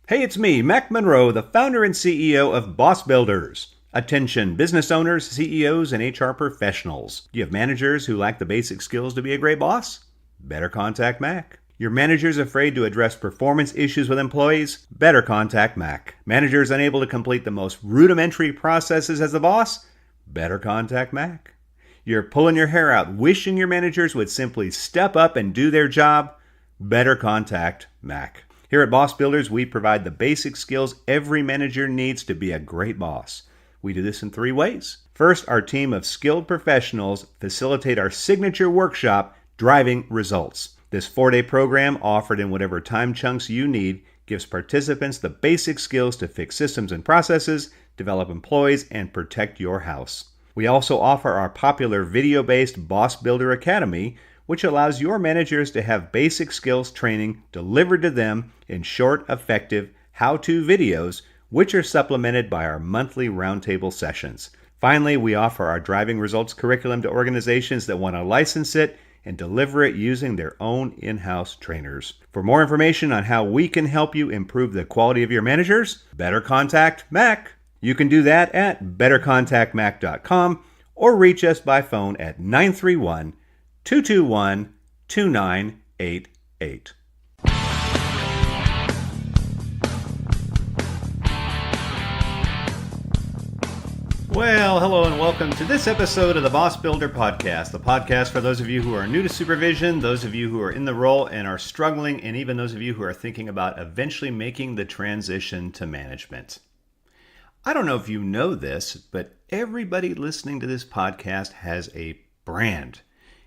Hey, it's me, Mac Monroe, the founder and CEO of Boss Builders. Attention, business owners, CEOs, and HR professionals. Do you have managers who lack the basic skills to be a great boss? Better contact Mac. Your managers afraid to address performance issues with employees? Better contact Mac. Managers unable to complete the most rudimentary processes as a boss? Better contact Mac. You're pulling your hair out, wishing your managers would simply step up and do their job? Better contact Mac. Here at Boss Builders, we provide the basic skills every manager needs to be a great boss. We do this in 3 ways. First, our team of skilled professionals facilitate our signature workshop, Driving Results. This 4-day program, offered in whatever time chunks you need, gives participants the basic skills to fix systems and processes, develop employees, and protect your house. We also offer our popular video-based Boss Builder Academy, which allows your managers to have basic skills training delivered to them in short, effective, how-to videos, which are supplemented by our monthly roundtable sessions. Finally, we offer our Driving Results curriculum to organizations that want to license it and deliver it using their own in-house trainers. For more information on how we can help you improve the quality of your managers, better contact Mac. You can do that at bettercontactmac.com or reach us by phone at 931-221-2988. Well, hello and welcome to this episode of the Boss Builder Podcast, the podcast for those of you who are new to supervision, those of you who are in the role and are struggling, and even those of you who are thinking about eventually making the transition to management. I don't know if you know this, but everybody listening to this podcast has a brand.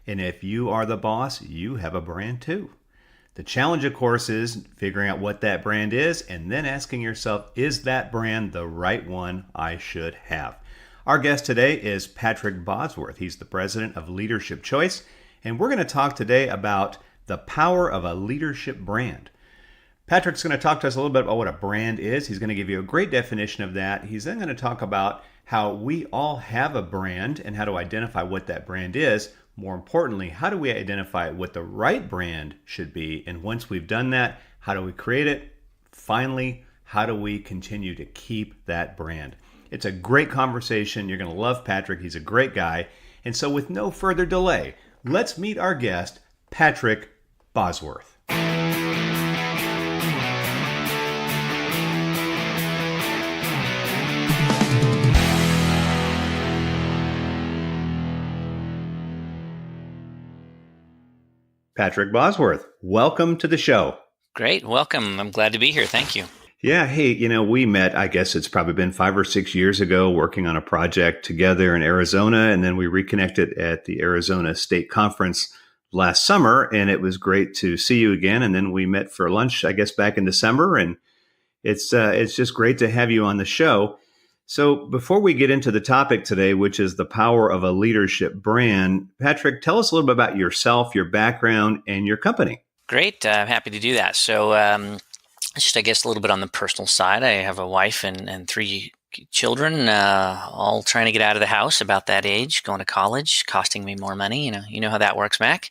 And if you are the boss, you have a brand too. The challenge, of course, is figuring out what that brand is and then asking yourself, is that brand the right one I should have? Our guest today is Patrick Bosworth. He's the president of Leadership Choice, and we're going to talk today about the power of a leadership brand. Patrick's going to talk to us a little bit about what a brand is. He's going to give you a great definition of that. He's then going to talk about how we all have a brand and how to identify what that brand is. More importantly, how do we identify what the right brand should be? And once we've done that, how do we create it? Finally, how do we continue to keep that brand? It's a great conversation. You're going to love Patrick. He's a great guy. And so with no further delay, let's meet our guest, Patrick Bosworth. Patrick Bosworth, welcome to the show. Great. Welcome. I'm glad to be here. Thank you. Yeah. Hey, we met, I guess it's probably been 5 or 6 years ago, working on a project together in Arizona. And then we reconnected at the Arizona State Conference last summer. And it was great to see you again. And then we met for lunch, I guess, back in December. And it's just great to have you on the show. So before we get into the topic today, which is the power of a leadership brand, Patrick, tell us a little bit about yourself, your background, and your company. Great. I'm happy to do that. So just, I guess, a little bit on the personal side. I have a wife and 3 children, all trying to get out of the house about that age, going to college, costing me more money. You know how that works, Mac.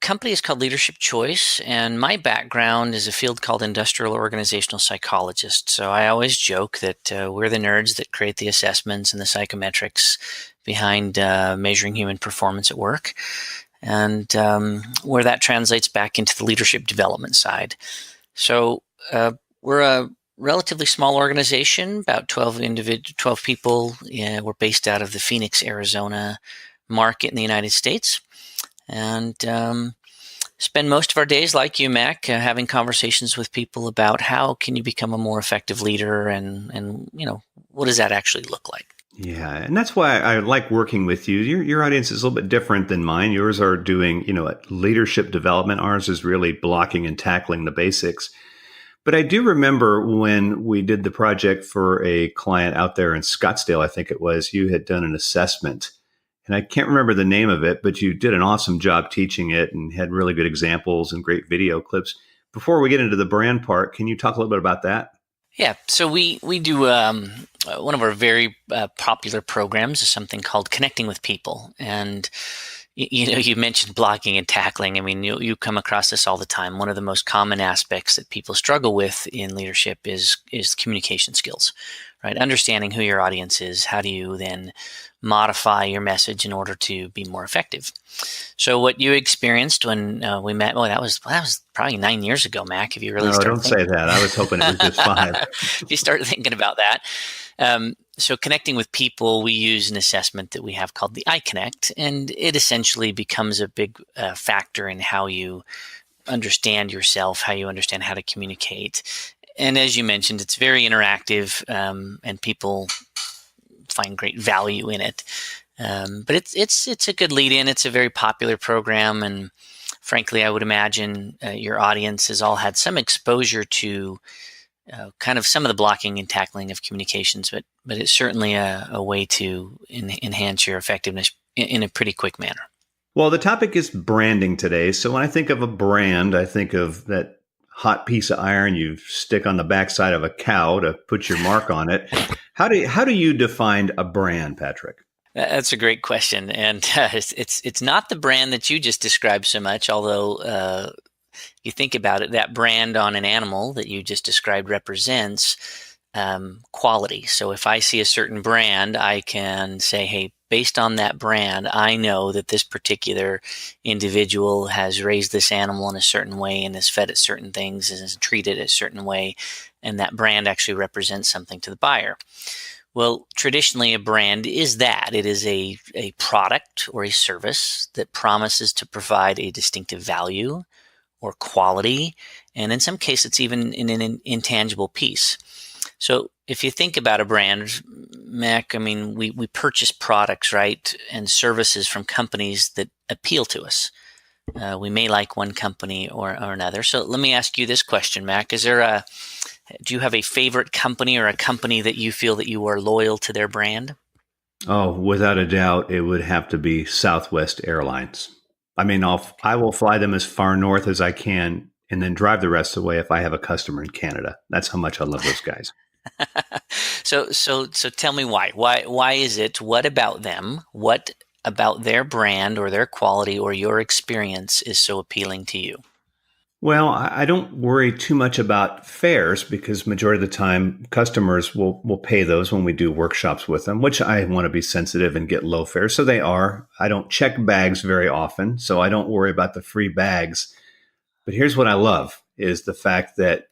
Company is called Leadership Choice, and my background is a field called industrial organizational psychologist. So I always joke that we're the nerds that create the assessments and the psychometrics behind measuring human performance at work, and where that translates back into the leadership development side. So we're a relatively small organization, about 12 people. We're based out of the Phoenix, Arizona market in the United States. And spend most of our days, like you, Mac, having conversations with people about how can you become a more effective leader, and what does that actually look like? Yeah, and that's why I like working with you. Your audience is a little bit different than mine. Yours are doing, leadership development. Ours is really blocking and tackling the basics. But I do remember when we did the project for a client out there in Scottsdale, I think it was, you had done an assessment. And I can't remember the name of it, but you did an awesome job teaching it and had really good examples and great video clips. Before we get into the brand part, can you talk a little bit about that? Yeah, so we do one of our very popular programs is something called Connecting with People. And You mentioned blocking and tackling. I mean, you come across this all the time. One of the most common aspects that people struggle with in leadership is communication skills, right? Understanding who your audience is. How do you then modify your message in order to be more effective? So, what you experienced when we met, well, that was probably 9 years ago, Mac. If you really No, start don't say thinking, that. I was hoping it was just 5. if you start thinking about that, so connecting with people, we use an assessment that we have called the iConnect, and it essentially becomes a big factor in how you understand yourself, how you understand how to communicate. And as you mentioned, it's very interactive, and people find great value in it. But it's a good lead in. It's a very popular program, and frankly, I would imagine your audience has all had some exposure to kind of some of the blocking and tackling of communications, but it's certainly a way to enhance your effectiveness in a pretty quick manner. Well, the topic is branding today. So when I think of a brand, I think of that hot piece of iron you stick on the backside of a cow to put your mark on it. How do you define a brand, Patrick? That's a great question, and it's not the brand that you just described so much. Although you think about it, that brand on an animal that you just described represents quality. So if I see a certain brand, I can say, hey, based on that brand, I know that this particular individual has raised this animal in a certain way and has fed it certain things and is treated a certain way. And that brand actually represents something to the buyer. Well, traditionally, a brand is that. It is a product or a service that promises to provide a distinctive value or quality, and in some cases, it's even an intangible piece. So if you think about a brand, Mac, I mean, we purchase products, right, and services from companies that appeal to us. We may like one company or another. So let me ask you this question, Mac. Do you have a favorite company or a company that you feel that you are loyal to their brand? Oh, without a doubt, it would have to be Southwest Airlines. I mean, I will fly them as far north as I can and then drive the rest of the way if I have a customer in Canada. That's how much I love those guys. So tell me why. Why is it? What about them? What about their brand or their quality or your experience is so appealing to you? Well, I don't worry too much about fares because majority of the time customers will pay those when we do workshops with them, which I want to be sensitive and get low fares. So they are. I don't check bags very often, so I don't worry about the free bags. But here's what I love is the fact that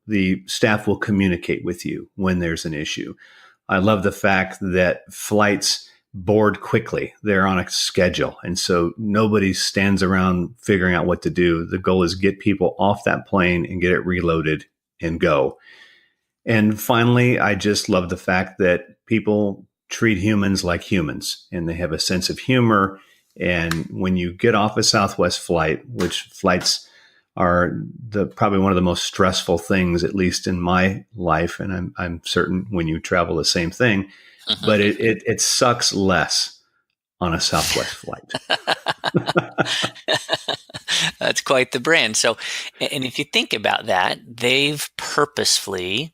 the staff will communicate with you when there's an issue. I love the fact that flights board quickly. They're on a schedule. And so nobody stands around figuring out what to do. The goal is get people off that plane and get it reloaded and go. And finally, I just love the fact that people treat humans like humans and they have a sense of humor. And when you get off a Southwest flight, which flights are probably one of the most stressful things, at least in my life, and I'm certain when you travel the same thing, but it sucks less on a Southwest flight. That's quite the brand. So, and if you think about that, they've purposefully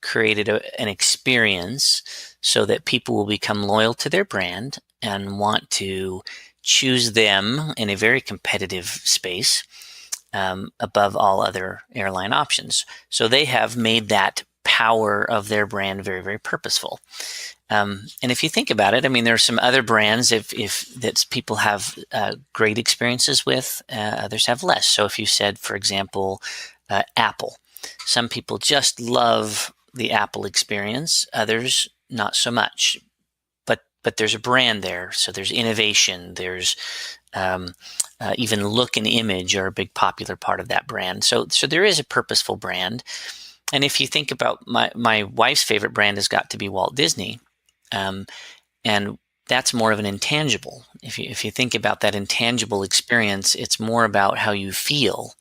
created an experience so that people will become loyal to their brand and want to choose them in a very competitive space above all other airline options. So they have made that power of their brand very, very purposeful. And if you think about it, I mean, there are some other brands if that people have great experiences with, others have less. So if you said, for example, Apple, some people just love the Apple experience, others not so much. But there's a brand there, so there's innovation, there's even look and image are a big popular part of that brand. So there is a purposeful brand. And if you think about my wife's favorite brand has got to be Walt Disney. And that's more of an intangible. If you think about that intangible experience, it's more about how you feel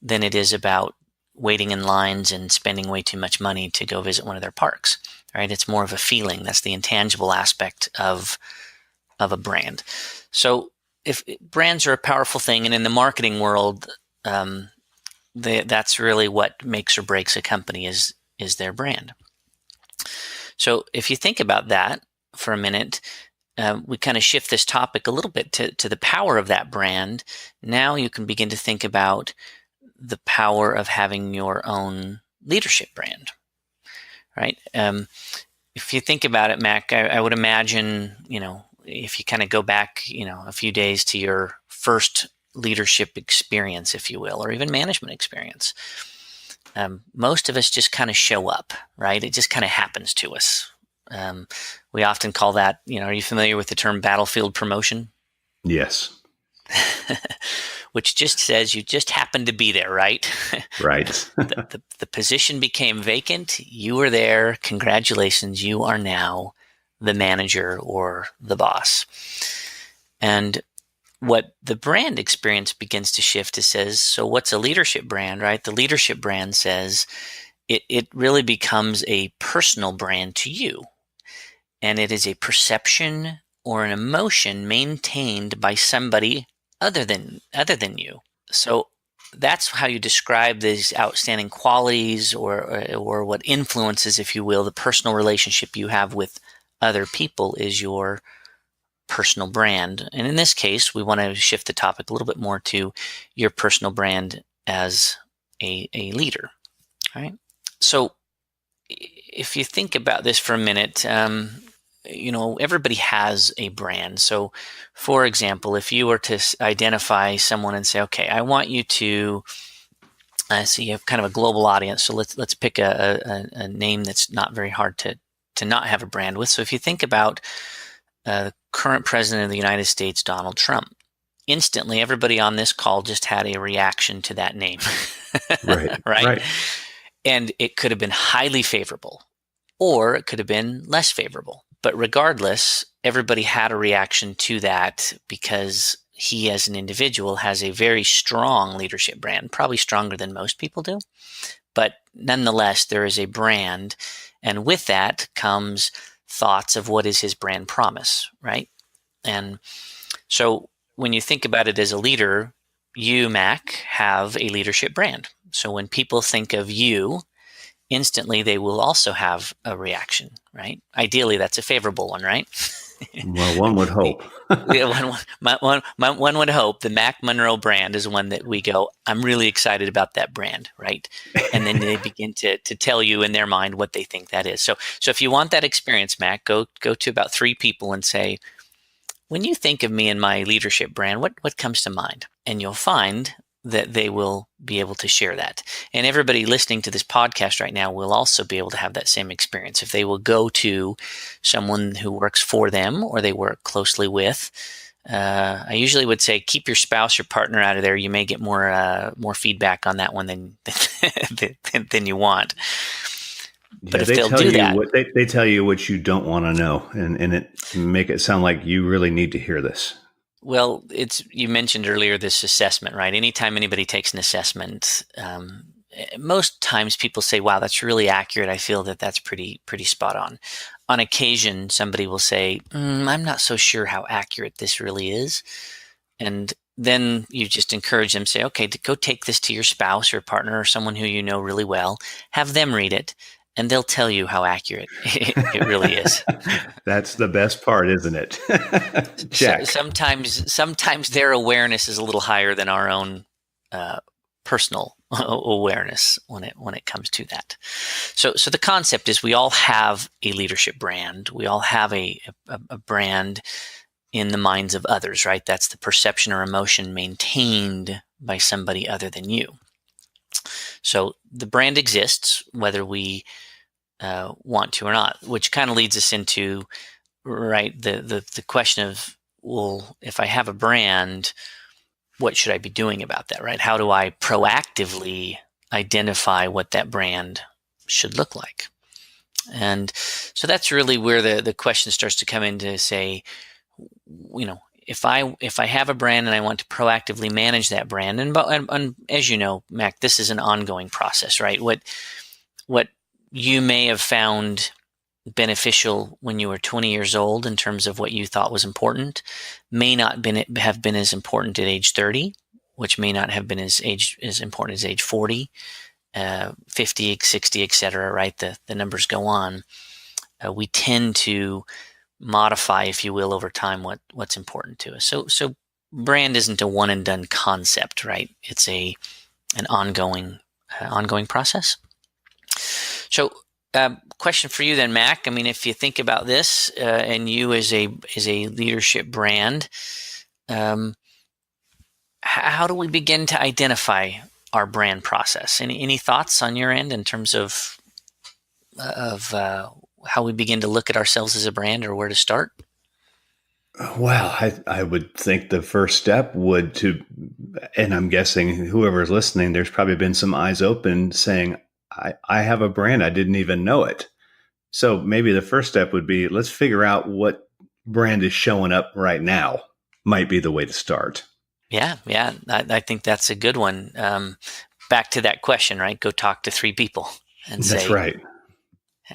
than it is about waiting in lines and spending way too much money to go visit one of their parks. Right? It's more of a feeling. That's the intangible aspect of a brand. So if brands are a powerful thing, and in the marketing world, that's really what makes or breaks a company is their brand. So if you think about that for a minute, we kind of shift this topic a little bit to the power of that brand. Now you can begin to think about the power of having your own leadership brand, right? If you think about it, Mac, I would imagine, if you kind of go back, a few days to your first leadership experience, if you will, or even management experience, most of us just kind of show up, right? It just kind of happens to us. We often call that, are you familiar with the term battlefield promotion? Yes. Which just says you just happened to be there, right? Right. the position became vacant. You were there. Congratulations. You are now the manager or the boss. And what the brand experience begins to shift is says, so what's a leadership brand, right? The leadership brand says it really becomes a personal brand to you. And it is a perception or an emotion maintained by somebody other than you. So that's how you describe these outstanding qualities or what influences, if you will, the personal relationship you have with other people is your personal brand. And in this case, we want to shift the topic a little bit more to your personal brand as a leader. All right. So if you think about this for a minute, everybody has a brand. So, for example, if you were to identify someone and say, okay, I want you to, so you have kind of a global audience. So let's pick a name that's not very hard to not have a brand with. So if you think about the current president of the United States, Donald Trump, instantly everybody on this call just had a reaction to that name. Right. Right. And it could have been highly favorable, or it could have been less favorable. But regardless, everybody had a reaction to that because he as an individual has a very strong leadership brand, probably stronger than most people do. But nonetheless, there is a brand. And with that comes thoughts of what is his brand promise, right? And so when you think about it as a leader, you, Mac, have a leadership brand. So when people think of you, instantly they will also have a reaction, right? Ideally, that's a favorable one, right? Well, one would hope. One would hope the Mac Monroe brand is one that we go, I'm really excited about that brand, right? And then they begin to tell you in their mind what they think that is. So if you want that experience, Mac, go to about 3 people and say, when you think of me and my leadership brand, what comes to mind? And you'll find that they will be able to share that. And everybody listening to this podcast right now will also be able to have that same experience. If they will go to someone who works for them or they work closely with, I usually would say, keep your spouse or partner out of there. You may get more feedback on that one than you want. But if they'll do that, they tell you what you don't want to know, and it make it sound like you really need to hear this. Well, you mentioned earlier this assessment, right? Anytime anybody takes an assessment, most times people say, wow, that's really accurate. I feel that that's pretty spot on. On occasion, somebody will say, I'm not so sure how accurate this really is. And then you just encourage them, say, okay, go take this to your spouse or partner or someone who you know really well, have them read it, and they'll tell you how accurate it really is. That's the best part, isn't it? Check. So sometimes their awareness is a little higher than our own personal awareness when it comes to that. So the concept is we all have a leadership brand. We all have a brand in the minds of others, right? That's the perception or emotion maintained by somebody other than you. So the brand exists whether we want to or not, which kind of leads us into, right, the question of, well, if I have a brand, what should I be doing about that, right? How do I proactively identify what that brand should look like? And so that's really where the question starts to come in to say, if I have a brand and I want to proactively manage that brand, and as you know, Mac, this is an ongoing process, right? What you may have found beneficial when you were 20 years old in terms of what you thought was important may not have been as important at age 30, which may not have been as important as age 40, 50, 60, etc. Right? The numbers go on. We tend to modify, if you will, over time what's important to us. So brand isn't a one and done concept, right? It's an ongoing process. So, question for you then, Mac. I mean, if you think about this, and you as a leadership brand, how do we begin to identify our brand process? Any thoughts on your end in terms of how we begin to look at ourselves as a brand, or where to start? Well, I would think the first step would to, and I'm guessing whoever's listening, there's probably been some eyes open saying, I have a brand. I didn't even know it. So maybe the first step would be, let's figure out what brand is showing up right now, might be the way to start. Yeah. I think that's a good one. Back to that question, right? Go talk to 3 people and That's say, right.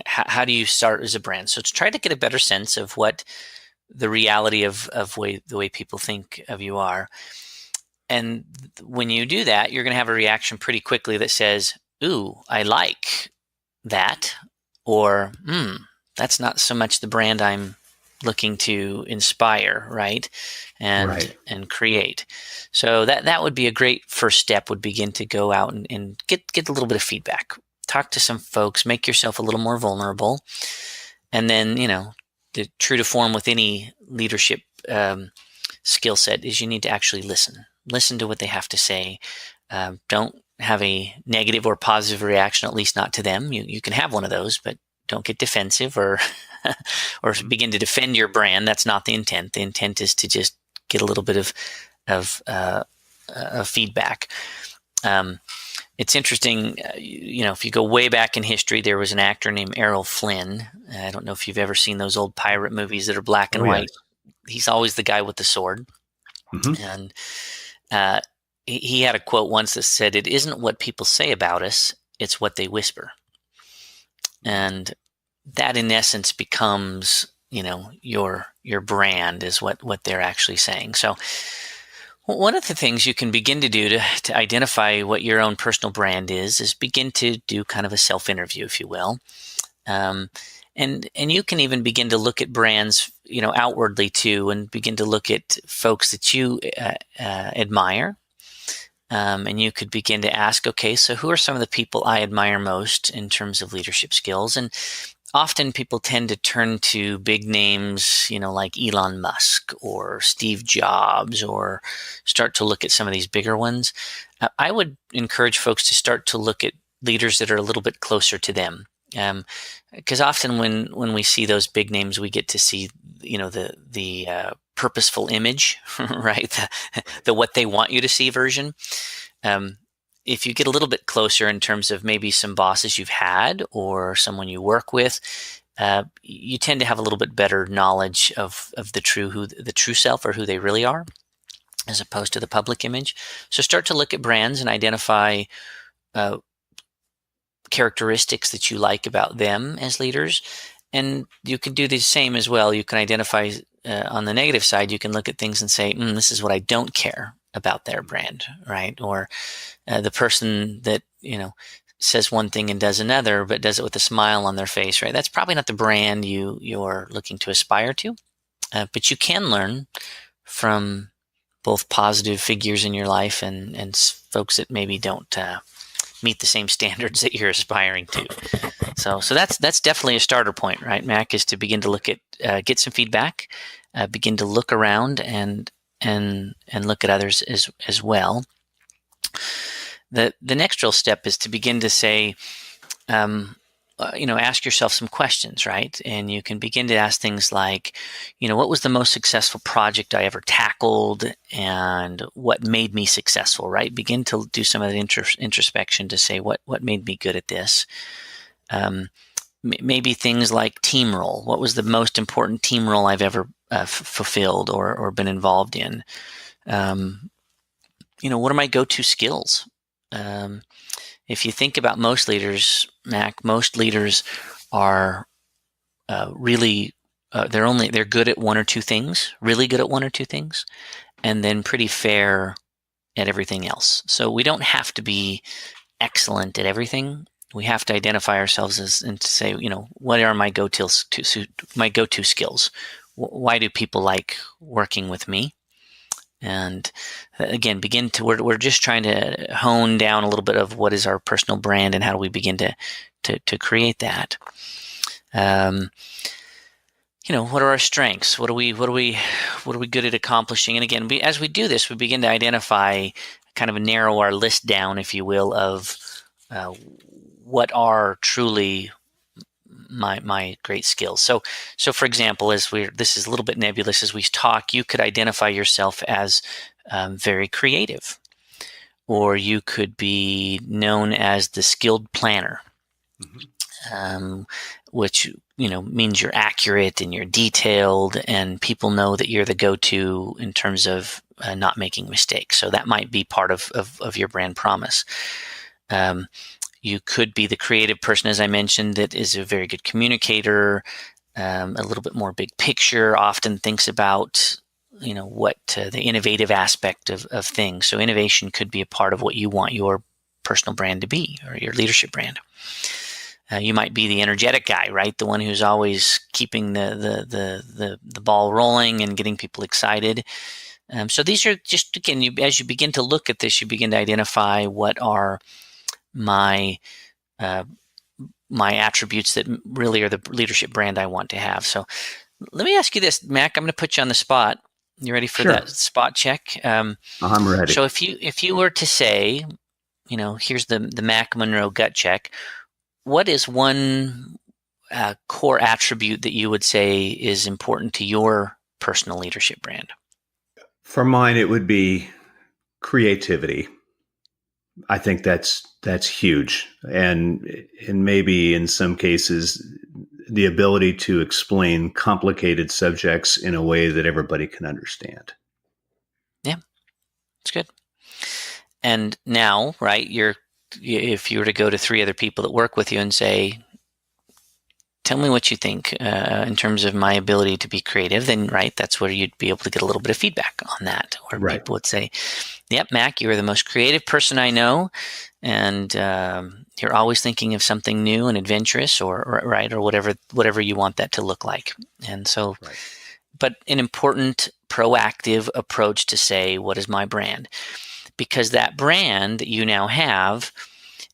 how do you start as a brand? So to try to get a better sense of what the reality of the way people think of you are. And when you do that, you're going to have a reaction pretty quickly that says, ooh, I like that, or that's not so much the brand I'm looking to inspire, right? Right. And create. So that would be a great first step, would begin to go out and get a little bit of feedback. Talk to some folks, make yourself a little more vulnerable. And then, true to form with any leadership skill set is you need to actually listen. Listen to what they have to say. Don't have a negative or positive reaction, at least not to them. You can have one of those, but don't get defensive or or begin to defend your brand. That's not the intent. The intent is to just get a little bit of feedback. It's interesting, if you go way back in history, there was an actor named Errol Flynn. I don't know if you've ever seen those old pirate movies that are black and white. Yes. He's always the guy with the sword. Mm-hmm. And he had a quote once that said, "It isn't what people say about us, it's what they whisper." And that in essence becomes, your brand is what they're actually saying. So one of the things you can begin to do to identify what your own personal brand is begin to do kind of a self-interview, if you will. And you can even begin to look at brands, outwardly too, and begin to look at folks that you admire. And you could begin to ask, okay, so who are some of the people I admire most in terms of leadership skills? And often people tend to turn to big names, like Elon Musk or Steve Jobs, or start to look at some of these bigger ones. I would encourage folks to start to look at leaders that are a little bit closer to them. Because often when we see those big names, we get to see, the purposeful image, right? The what they want you to see version. If you get a little bit closer in terms of maybe some bosses you've had or someone you work with, you tend to have a little bit better knowledge of the true self, or who they really are, as opposed to the public image. So start to look at brands and identify characteristics that you like about them as leaders. And you can do the same as well. You can identify on the negative side, you can look at things and say, this is what I don't care about their brand, right? Or the person that, says one thing and does another, but does it with a smile on their face, right? That's probably not the brand you're looking to aspire to. But you can learn from both positive figures in your life and folks that maybe don't meet the same standards that you're aspiring to. So that's definitely a starter point, right, Mac? Is to begin to look at, get some feedback, begin to look around and look at others as well. The next real step is to begin to say, ask yourself some questions, right? And you can begin to ask things like, what was the most successful project I ever tackled, and what made me successful, right? Begin to do some of the introspection to say, what made me good at this? Maybe things like team role. What was the most important team role I've ever fulfilled or been involved in? What are my go-to skills? If you think about most leaders, Mac, most leaders are really they're good at one or two things, really good at one or two things, and then pretty fair at everything else. So we don't have to be excellent at everything. We have to identify ourselves as and to say, what are my go-to skills? Why do people like working with me? And again, we're just trying to hone down a little bit of what is our personal brand and how do we begin to create that. What are our strengths? What are we good at accomplishing? And again, as we do this, we begin to identify, kind of narrow our list down, if you will, of what are truly my great skills. So for example, this is a little bit nebulous as we talk, you could identify yourself as very creative, or you could be known as the skilled planner. Which means you're accurate and you're detailed, and people know that you're the go-to in terms of not making mistakes. So that might be part of your brand promise. You could be the creative person, as I mentioned, that is a very good communicator, a little bit more big picture, often thinks about what the innovative aspect of things. So innovation could be a part of what you want your personal brand to be, or your leadership brand. You might be the energetic guy, right? The one who's always keeping the ball rolling and getting people excited. So these are just, again, as you begin to look at this, you begin to identify what are my attributes that really are the leadership brand I want to have. So let me ask you this, Mac. I'm going to put you on the spot. You ready for that spot check? I'm ready. So if you were to say, here's the Mac Monroe gut check. What is one core attribute that you would say is important to your personal leadership brand? For mine, it would be creativity. I think that's huge, and maybe in some cases, the ability to explain complicated subjects in a way that everybody can understand. Yeah, that's good. And now, right, if you were to go to 3 other people that work with you and say, tell me what you think in terms of my ability to be creative, then, right, that's where you'd be able to get a little bit of feedback on that. Or people would say, yep, Mac, you are the most creative person I know, and you're always thinking of something new and adventurous, or whatever you want that to look like. And so, but an important proactive approach to say, what is my brand? Because that brand that you now have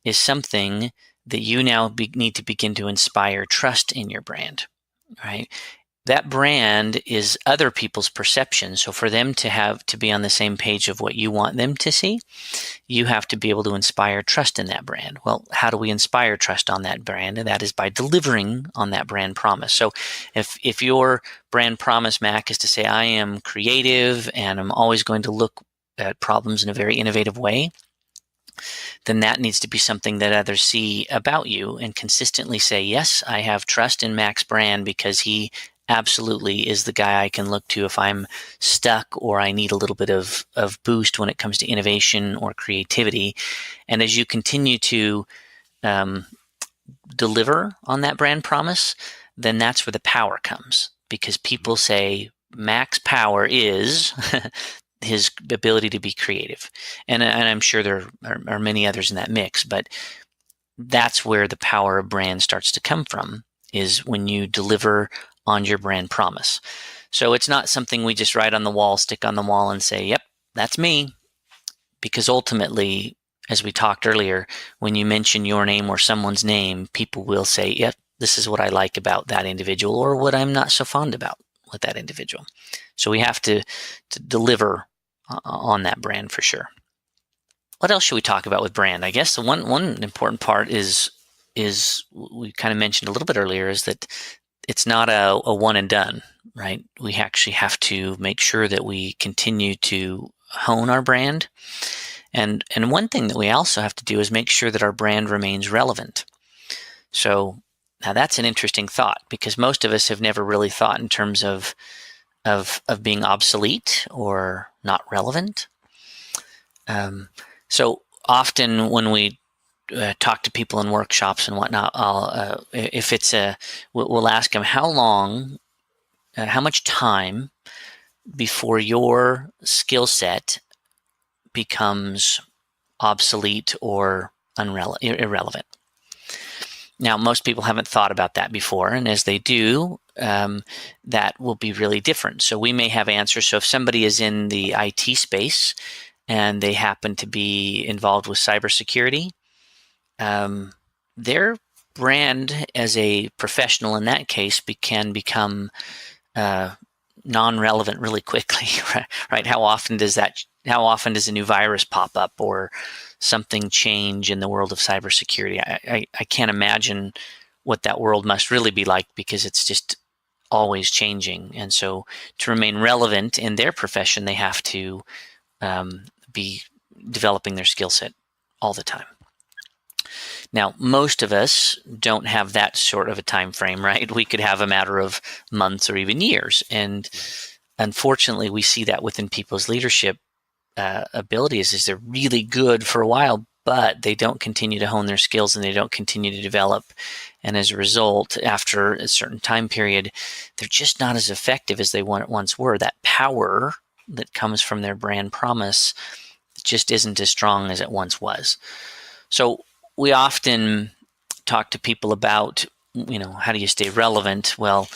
is something that you now need to begin to inspire trust in your brand, right? That brand is other people's perception. So for them to be on the same page of what you want them to see, you have to be able to inspire trust in that brand. Well, how do we inspire trust on that brand? And that is by delivering on that brand promise. So if your brand promise, Mac, is to say, I am creative and I'm always going to look at problems in a very innovative way, then that needs to be something that others see about you and consistently say, yes, I have trust in Mac's brand because he absolutely is the guy I can look to if I'm stuck or I need a little bit of boost when it comes to innovation or creativity. And as you continue to deliver on that brand promise, then that's where the power comes, because people say Mac's power is his ability to be creative. And I'm sure there are many others in that mix, but that's where the power of brand starts to come from, is when you deliver on your brand promise. So it's not something we just write on the wall, stick on the wall and say, yep, that's me. Because ultimately, as we talked earlier, when you mention your name or someone's name, people will say, yep, this is what I like about that individual, or what I'm not so fond about with that individual. So we have to deliver on that brand for sure. What else should we talk about with brand? I guess the one important part is we kind of mentioned a little bit earlier, is that it's not a one and done, right? We actually have to make sure that we continue to hone our brand. And one thing that we also have to do is make sure that our brand remains relevant. So now that's an interesting thought, because most of us have never really thought in terms of being obsolete or not relevant. So often when we talk to people in workshops and whatnot, we'll ask them how much time before your skill set becomes obsolete or irrelevant. Now, most people haven't thought about that before, and as they do, that will be really different. So we may have answers. So if somebody is in the IT space and they happen to be involved with cybersecurity, their brand as a professional in that case can become non-relevant really quickly, right? How often does a new virus pop up or something change in the world of cybersecurity? I can't imagine what that world must really be like, because it's just always changing. And so to remain relevant in their profession, they have to be developing their skill set all the time. Now, most of us don't have that sort of a time frame, right? We could have a matter of months or even years. And unfortunately, we see that within people's leadership abilities is they're really good for a while, but they don't continue to hone their skills and they don't continue to develop. And as a result, after a certain time period, they're just not as effective as they once were. That power that comes from their brand promise just isn't as strong as it once was. So we often talk to people about, how do you stay relevant? Well,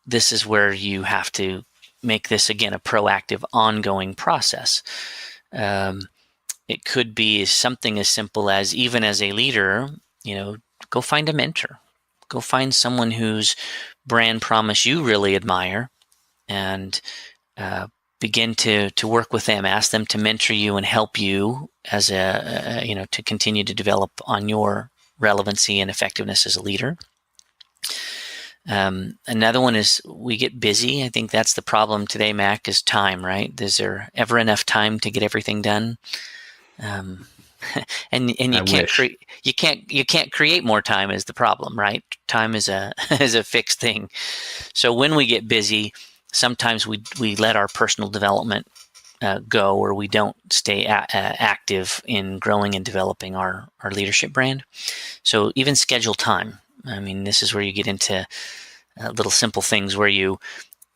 this is where you have to make this, again, a proactive, ongoing process. It could be something as simple as, even as a leader, go find a mentor. Go find someone whose brand promise you really admire, and begin to work with them. Ask them to mentor you and help you as to continue to develop on your relevancy and effectiveness as a leader. Another one is we get busy. I think that's the problem today, Mac, is time, right? Is there ever enough time to get everything done? And you can't create more time is the problem, right? Time is a is a fixed thing. So when we get busy, sometimes we let our personal development go, or we don't stay active in growing and developing our leadership brand. So even schedule time. I mean, this is where you get into little simple things where you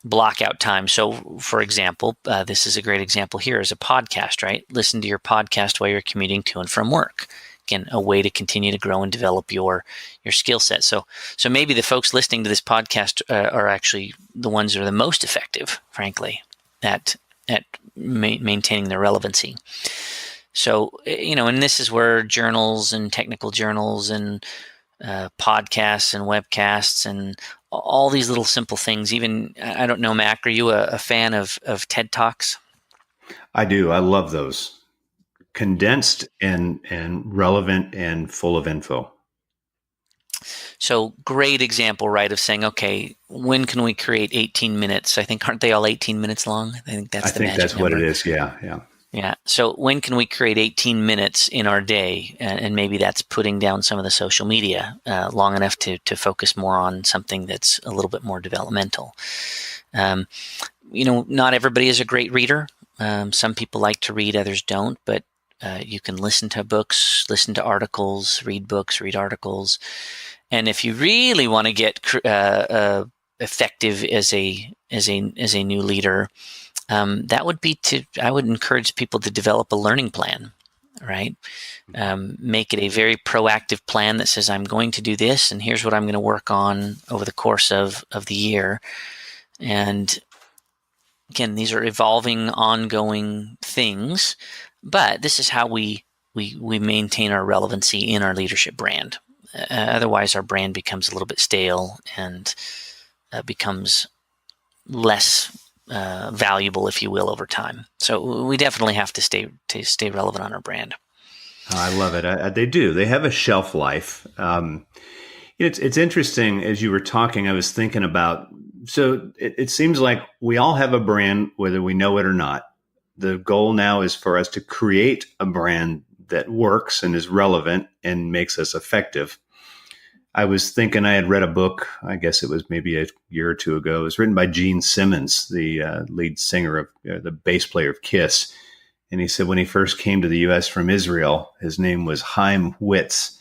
block out time. So, for example, this is a great example here is a podcast, right? Listen to your podcast while you're commuting to and from work. Again, a way to continue to grow and develop your skill set. So maybe the folks listening to this podcast are actually the ones that are the most effective, frankly, at maintaining their relevancy. So, and this is where journals and technical journals and podcasts and webcasts and all these little simple things. Even, I don't know, Mac, are you a fan of TED Talks? I do. I love those. Condensed and relevant and full of info. So great example, right, of saying, okay, when can we create 18 minutes? I think, aren't they all 18 minutes long? I think that's the magic number. What it is. Yeah. Yeah. So when can we create 18 minutes in our day? And maybe that's putting down some of the social media long enough to focus more on something that's a little bit more developmental. Not everybody is a great reader. Some people like to read, others don't. But you can listen to books, listen to articles, read books, read articles. And if you really want to get effective as a new leader, that would be I would encourage people to develop a learning plan, right? Make it a very proactive plan that says, I'm going to do this, and here's what I'm going to work on over the course of the year. And again, these are evolving, ongoing things, but this is how we maintain our relevancy in our leadership brand. Otherwise, our brand becomes a little bit stale and becomes less valuable, if you will, over time. So we definitely have to stay relevant on our brand. I love it. They do. They have a shelf life. It's interesting. As you were talking, I was thinking about, so it seems like we all have a brand, whether we know it or not. The goal now is for us to create a brand that works and is relevant and makes us effective. I was thinking I had read a book, I guess it was maybe a year or two ago. It was written by Gene Simmons, the lead singer of the bass player of Kiss. And he said when he first came to the U.S. from Israel, his name was Chaim Witz.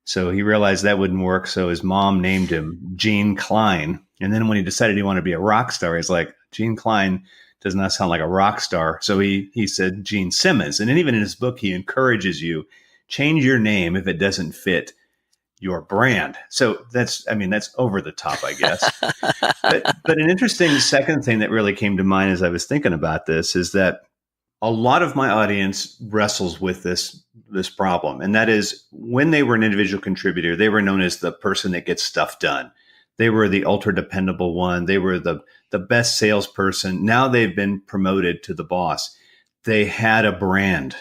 So he realized that wouldn't work. So his mom named him Gene Klein. And then when he decided he wanted to be a rock star, he's like, Gene Klein does not sound like a rock star. So he said Gene Simmons. And then even in his book, he encourages you, change your name if it doesn't fit your brand. So that's over the top, I guess. But an interesting second thing that really came to mind as I was thinking about this is that a lot of my audience wrestles with this problem, and that is when they were an individual contributor, they were known as the person that gets stuff done. They were the ultra dependable one. They were the best salesperson. Now they've been promoted to the boss. They had a brand.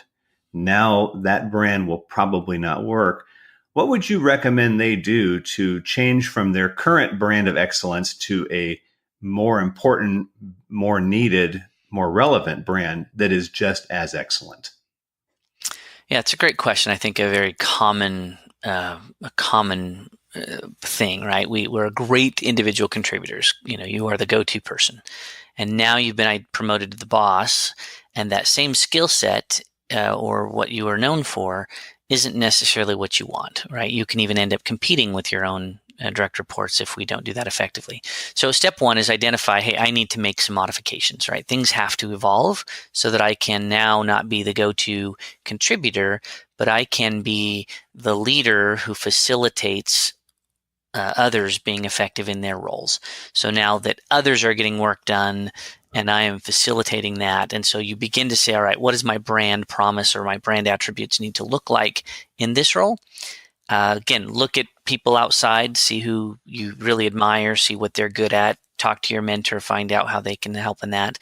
Now that brand will probably not work. What would you recommend they do to change from their current brand of excellence to a more important, more needed, more relevant brand that is just as excellent? Yeah, it's a great question. I think a very common thing, right? We're great individual contributors. You are the go-to person, and now you've been promoted to the boss, and that same skill set or what you are known for isn't necessarily what you want, right? You can even end up competing with your own direct reports if we don't do that effectively. So step one is identify, hey, I need to make some modifications, right? Things have to evolve so that I can now not be the go-to contributor, but I can be the leader who facilitates others being effective in their roles. So now that others are getting work done and I am facilitating that, and so you begin to say, all right, what does my brand promise or my brand attributes need to look like in this role? Again, look at people outside, see who you really admire, see what they're good at, talk to your mentor, find out how they can help in that.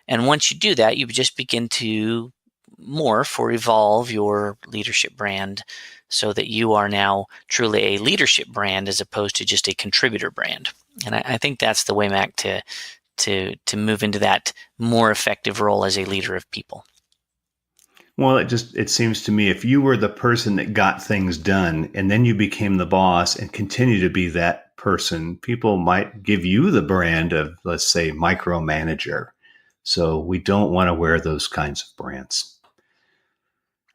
And once you do that, you just begin to morph or evolve your leadership brand so that you are now truly a leadership brand as opposed to just a contributor brand. And I think that's the way, Mac, to move into that more effective role as a leader of people. Well, it seems to me if you were the person that got things done and then you became the boss and continue to be that person, people might give you the brand of, let's say, micromanager. So we don't want to wear those kinds of brands.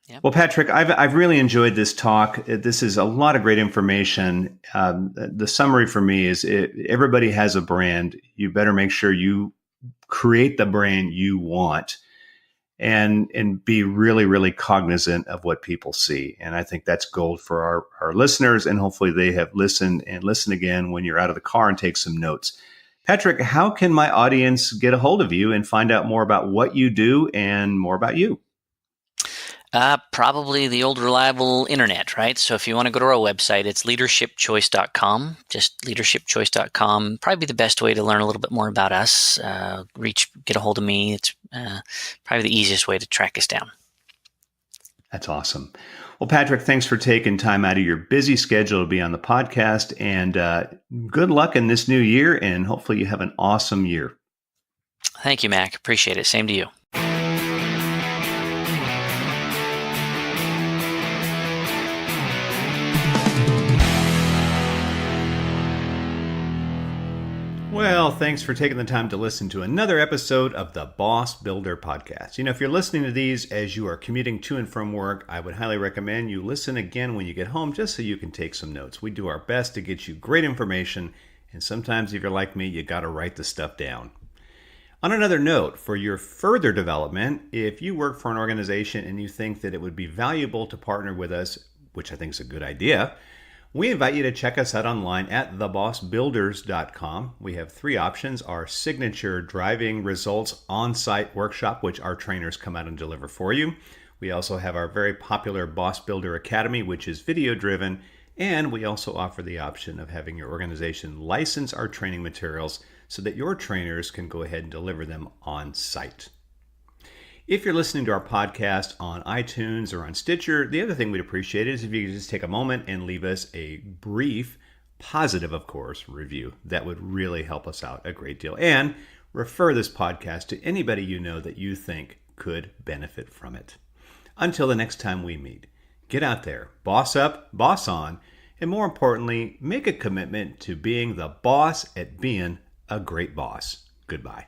Yep. Well, Patrick, I've really enjoyed this talk. This is a lot of great information. The summary for me is everybody has a brand. You better make sure you create the brand you want and be really, really cognizant of what people see. And I think that's gold for our listeners. And hopefully they have listened and listen again when you're out of the car and take some notes. Patrick, how can my audience get a hold of you and find out more about what you do and more about you? Probably the old reliable internet, right? So if you want to go to our website, it's leadershipchoice.com, just leadershipchoice.com. Probably the best way to learn a little bit more about us. Get a hold of me. It's probably the easiest way to track us down. That's awesome. Well, Patrick, thanks for taking time out of your busy schedule to be on the podcast, and good luck in this new year, and hopefully you have an awesome year. Thank you, Mac. Appreciate it. Same to you. Well, thanks for taking the time to listen to another episode of the Boss Builder Podcast. If you're listening to these as you are commuting to and from work, I would highly recommend you listen again when you get home just so you can take some notes. We do our best to get you great information, and sometimes if you're like me, you got to write the stuff down. On another note, for your further development, if you work for an organization and you think that it would be valuable to partner with us, which I think is a good idea, we invite you to check us out online at thebossbuilders.com. We have 3 options: our signature driving results on-site workshop, which our trainers come out and deliver for you. We also have our very popular Boss Builder Academy, which is video-driven. And we also offer the option of having your organization license our training materials so that your trainers can go ahead and deliver them on-site. If you're listening to our podcast on iTunes or on Stitcher, the other thing we'd appreciate is if you could just take a moment and leave us a brief, positive, of course, review. That would really help us out a great deal. And refer this podcast to anybody you know that you think could benefit from it. Until the next time we meet, get out there, boss up, boss on, and more importantly, make a commitment to being the boss at being a great boss. Goodbye.